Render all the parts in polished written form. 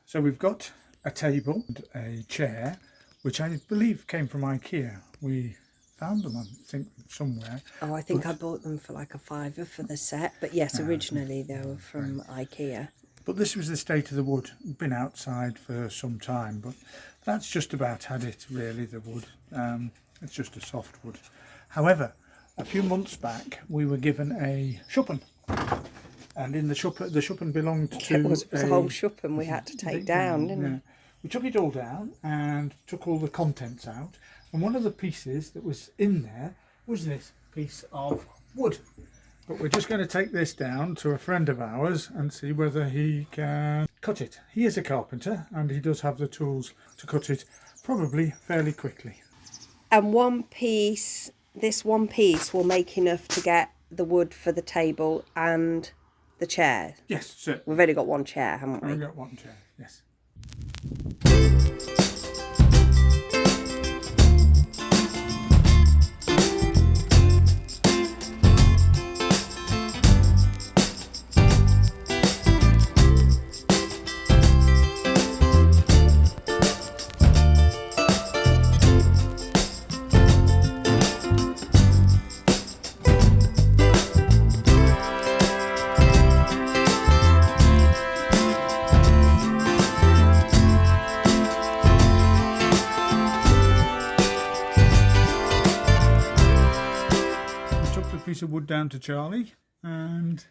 So we've got a table and a chair, which I believe came from IKEA. We found them, I think, somewhere. Oh, I think I bought them for like a £5 for the set. But yes, originally they were from IKEA. But this was the state of the wood. Been outside for some time, but that's just about had it, really, the wood. It's just a soft wood. However, a few months back, we were given a shuppen. And in the shuppen belonged to... It was a whole shuppen we had to take down, didn't we? We took it all down and took all the contents out. And one of the pieces that was in there was this piece of wood. But we're just going to take this down to a friend of ours and see whether he can cut it. He is a carpenter and he does have the tools to cut it probably fairly quickly. And this one piece will make enough to get the wood for the table and the chair. Yes, sir. We've only got one chair, haven't we? We've got one chair, yes. Piece of wood down to Charlie and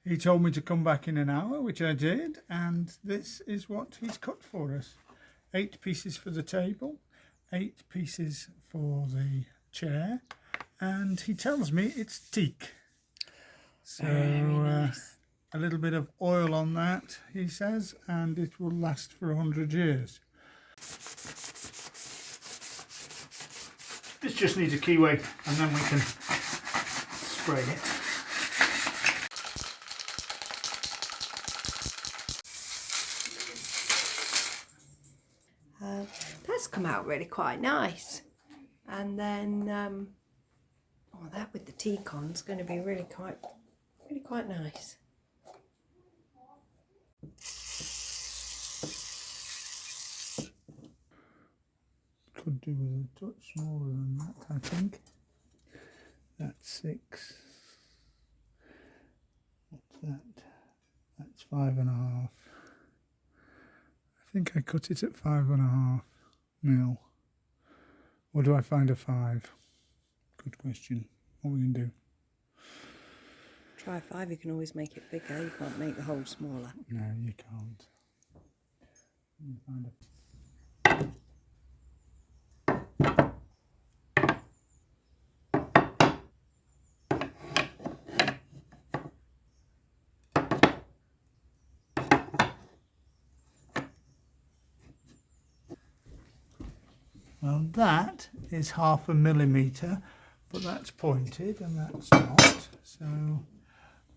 he told me to come back in an hour, which I did, and this is what he's cut for us. 8 pieces for the table, 8 pieces for the chair, and he tells me it's teak. So nice. A little bit of oil on that, he says, and it will last for 100 years. This just needs a keyway and then we can spray it. That's come out really quite nice. And then, that with the teak on is going to be really quite nice. Could do with a touch smaller than that, I think. That's 6. What's that? That's 5.5. I think I cut it at 5.5 mil. Or do I find a 5? Good question. What we can do? Try a 5, you can always make it bigger. You can't make the hole smaller. No, you can't. You find a... Well, that is 0.5 millimetre, but that's pointed and that's not. So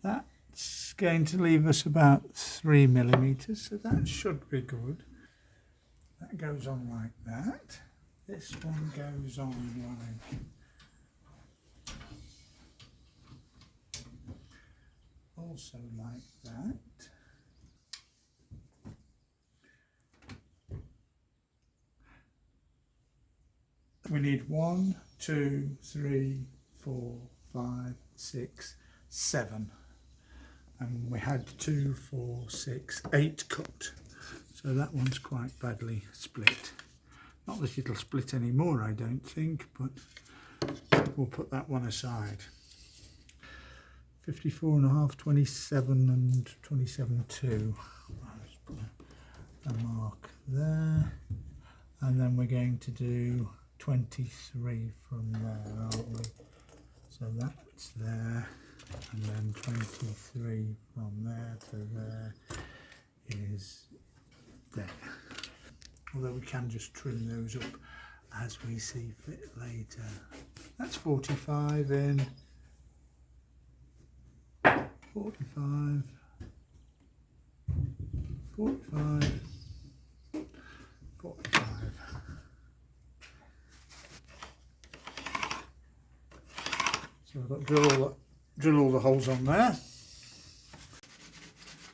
that's going to leave us about 3 millimetres, so that should be good. That goes on like that. This one goes on like... also like that. We need 1, 2, 3, 4, 5, 6, 7. And we had 2, 4, 6, 8 cut. So that one's quite badly split. Not that it'll split anymore, I don't think, but we'll put that one aside. 54.5, 27 and 27.2. I'll just put a mark there. And then we're going to do 23 from there, aren't we? So that's there, and then 23 from there to there is there. Although we can just trim those up as we see fit later. That's 45 in, 45, 45, 45. So I've got to drill all the holes on there.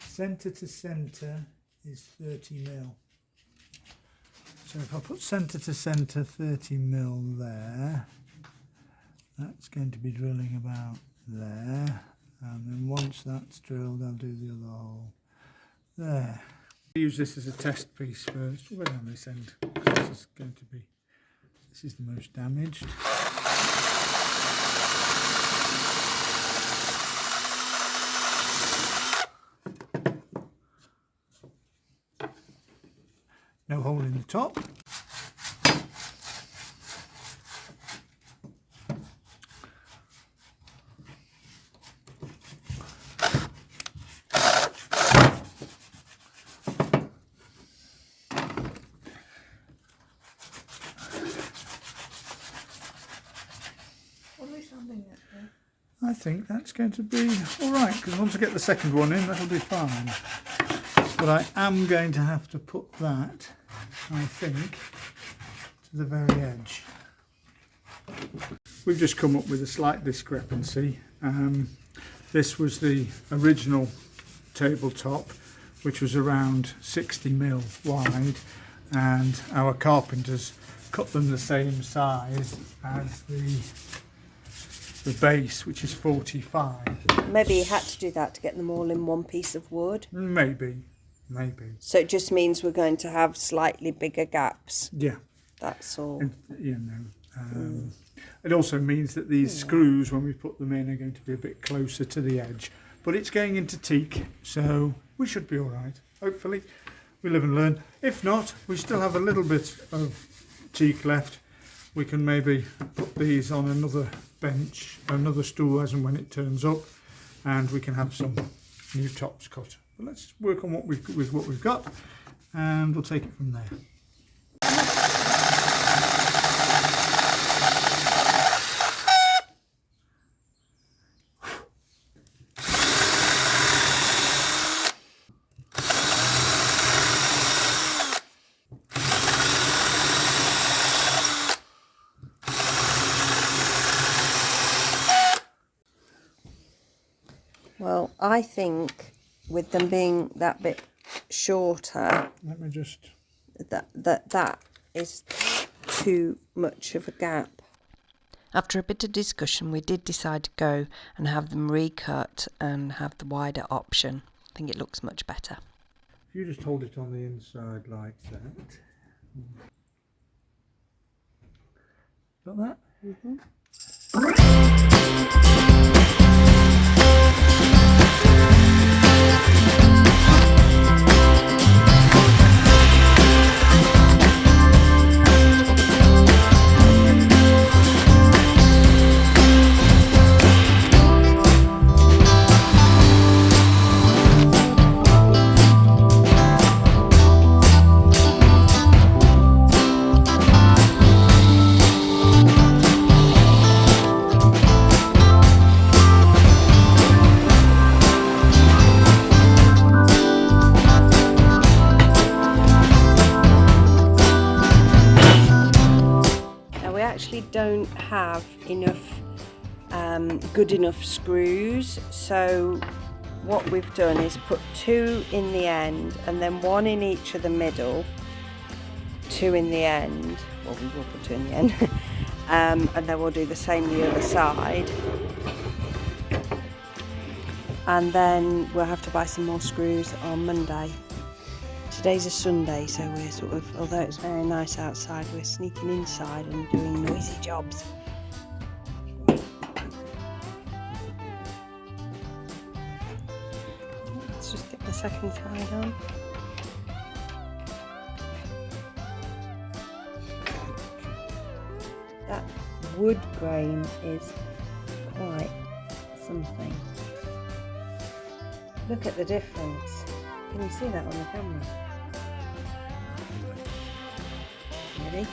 Centre to centre is 30 mil. So if I put centre to centre 30 mil there, that's going to be drilling about there, and then once that's drilled I'll do the other hole there. Use this as a test piece first. We're down this end. This is the most damaged. No hole in the top. I think that's going to be alright, because once I get the second one in, that'll be fine. But I am going to have to put that, I think, to the very edge. We've just come up with a slight discrepancy. This was the original tabletop, which was around 60 mil wide, and our carpenters cut them the same size as the base, which is 45. Maybe you had to do that to get them all in one piece of wood. Maybe. So it just means we're going to have slightly bigger gaps. Yeah. That's all. And, it also means that these screws, when we put them in, are going to be a bit closer to the edge. But it's going into teak, so we should be all right. Hopefully, we live and learn. If not, we still have a little bit of teak left. We can maybe put these on another bench, another stool as and when it turns up, and we can have some new tops cut. But let's work on what we've got, and we'll take it from there. Well, I think with them being that bit shorter, Let me just... that is too much of a gap. After a bit of discussion, we did decide to go and have them recut and have the wider option. I think it looks much better. If you just hold it on the inside like that. Got that? Mm-hmm. Don't have enough good enough screws, so what we've done is put 2 in the end and then 1 in each of the middle, 2 in the end, well we will put 2 in the end, and then we'll do the same the other side, and then we'll have to buy some more screws on Monday. Today's a Sunday, so we're sort of, although it's very nice outside, we're sneaking inside and doing noisy jobs. Let's just get the second side on. That wood grain is quite something. Look at the difference. Can you see that on the camera? Ready?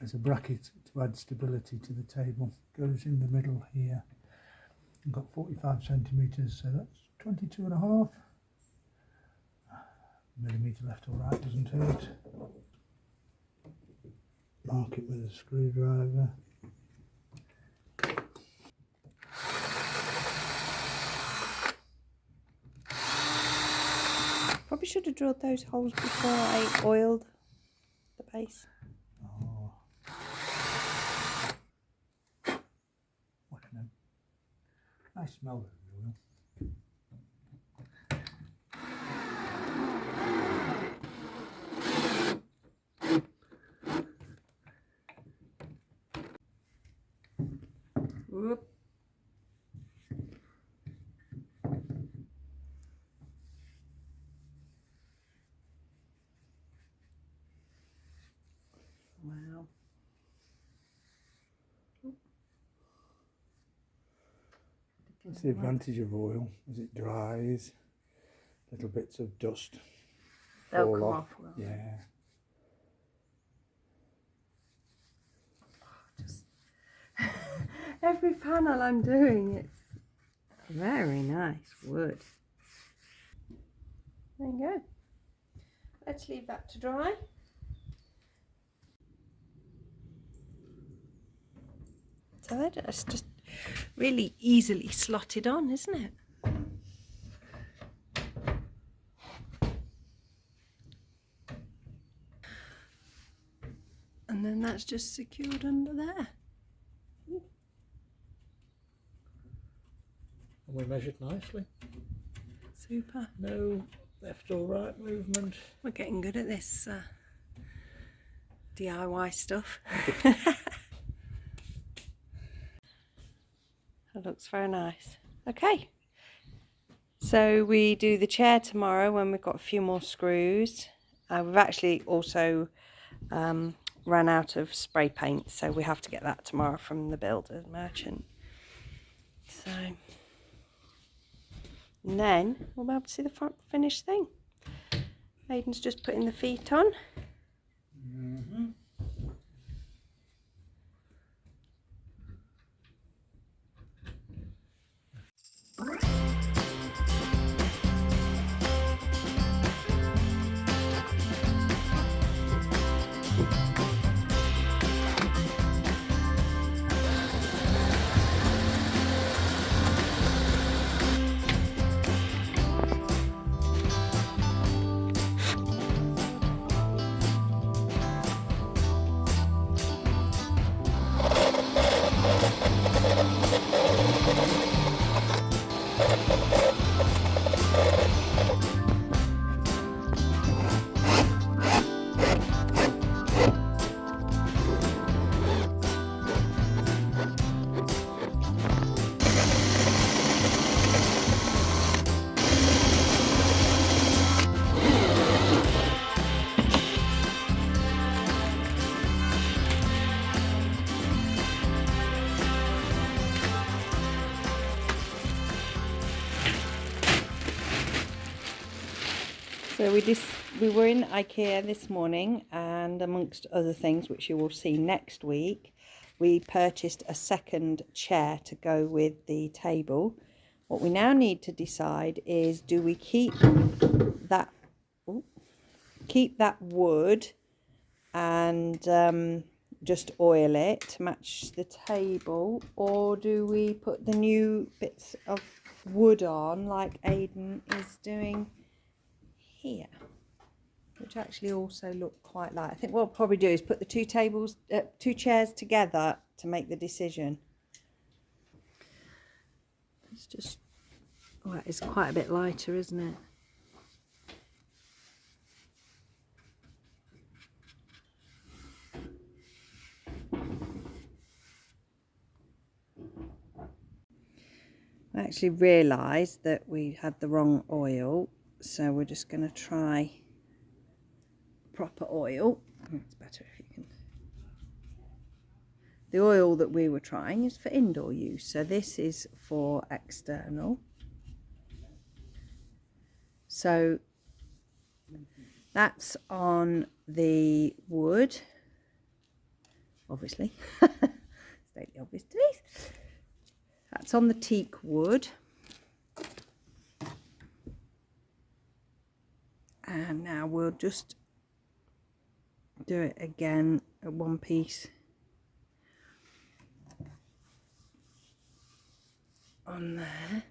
As a bracket to add stability to the table, goes in the middle here, I've got 45 centimetres, so that's 22.5 millimetre left or right, doesn't hurt. Mark it with a screwdriver. Probably should have drilled those holes before I oiled the base. Oh. What a nice smell of the oil. Whoop. Wow. That's the advantage of oil, as it dries, little bits of dust They'll fall come off. off well. Yeah. Just every panel I'm doing, it's very nice wood. There you go. Let's leave that to dry. So that's just really easily slotted on, isn't it? And then that's just secured under there. And we measured nicely. Super. No left or right movement. We're getting good at this DIY stuff. That looks very nice. Okay. So we do the chair tomorrow when we've got a few more screws. We've actually also ran out of spray paint, so we have to get that tomorrow from the builder merchant. So, and then we'll be able to see the front finished thing. Aidan's just putting the feet on. Mm-hmm. So we were in IKEA this morning, and amongst other things, which you will see next week, we purchased a second chair to go with the table. What we now need to decide is, do we keep that wood and just oil it to match the table, or do we put the new bits of wood on like Aidan is doing here, which actually also look quite like. I think what we'll probably do is put the two chairs together to make the decision. It's just, well, it's quite a bit lighter, isn't it? I actually realised that we had the wrong oil, so we're just going to try proper oil. It's better if you can. The oil that we were trying is for indoor use, so this is for external. So that's on the wood, obviously. State the obvious, Denise. That's on the teak wood. And now we'll just do it again at one piece on there.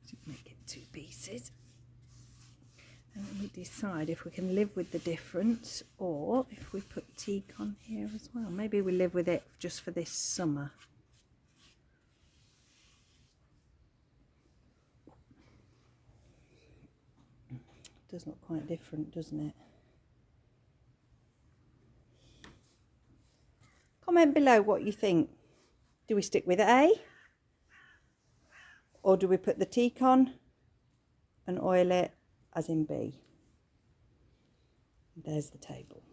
Just make it 2 pieces. And then we decide if we can live with the difference or if we put teak on here as well. Maybe we live with it just for this summer. Does look quite different, doesn't it? Comment below what you think. Do we stick with A? Or do we put the teak on and oil it as in B? There's the table.